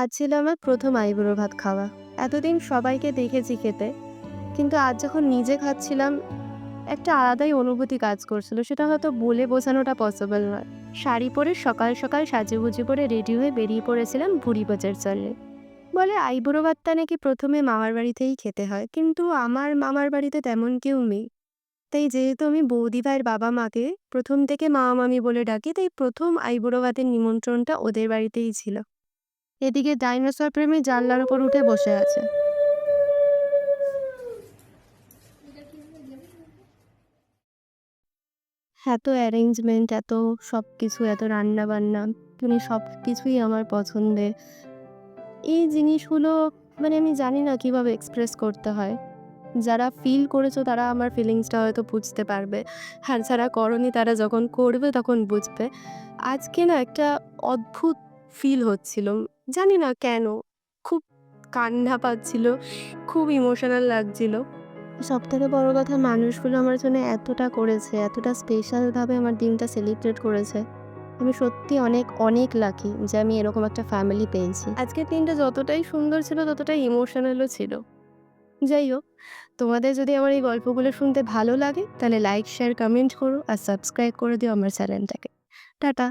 আজ ছিল আমার প্রথম আইবুড়ো ভাত খাওয়া। এতদিন সবাইকে দেখেছি খেতে, কিন্তু আজ যখন নিজে খাচ্ছিলাম একটা আলাদাই অনুভূতি কাজ করছিল। সেটা হয়তো বলে বোঝানোটা পসিবল নয়। শাড়ি পরে সকাল সকাল সাজুগুজু করে রেডি হয়ে বেরিয়ে পড়েছিলাম ভুড়ি বাজার চলে। বলে আইবুড়ো ভাতটা নাকি প্রথমে মামার বাড়িতেই খেতে হয়, কিন্তু আমার মামার বাড়িতে তেমন কেউ নেই। তাই যেহেতু আমি বৌদি ভাইয়ের বাবা মাকে প্রথম থেকে মামা মামি বলে ডাকি, তাই প্রথম আইবুড়ো ভাতের নিমন্ত্রণটা ওদের বাড়িতেই ছিল। এদিকে ডাইনোসর প্রেমী জানলার উপর উঠে বসে আছে। এত অ্যারেঞ্জমেন্ট, এত সব কিছু, এত রান্নাবান্না, মানে সব কিছুই আমার পছন্দের। এই জিনিসগুলো মানে আমি জানি না কিভাবে এক্সপ্রেস করতে হয়। যারা ফিল করেছো তারা আমার ফিলিংসটা হয়তো বুঝতে পারবে। আর যারা করোনি তারা যখন করবে তখন বুঝবে। আজকে না একটা অদ্ভুত ফিল হচ্ছিল। জানি না কেন? খুব কান্না পাচ্ছিল, খুব ইমোশনাল লাগছিল। সবথেকে বড় কথা, মানুষগুলো আমার জন্য এতটা করেছে, এতটা স্পেশালভাবে আমার দিনটা সেলিব্রেট করেছে। আমি সত্যি অনেক, অনেক লাকি যে আমি এরকম একটা ফ্যামিলি পেয়েছি। আজকের দিনটা যতটাই সুন্দর ছিল ততটাই ইমোশনালও ছিল। যাই হোক, তোমাদের যদি আমার এই গল্পগুলো শুনতে ভালো লাগে তাহলে লাইক, শেয়ার, কমেন্ট করো আর সাবস্ক্রাইব করে দিও আমার চ্যানেলটাকে। টাটা।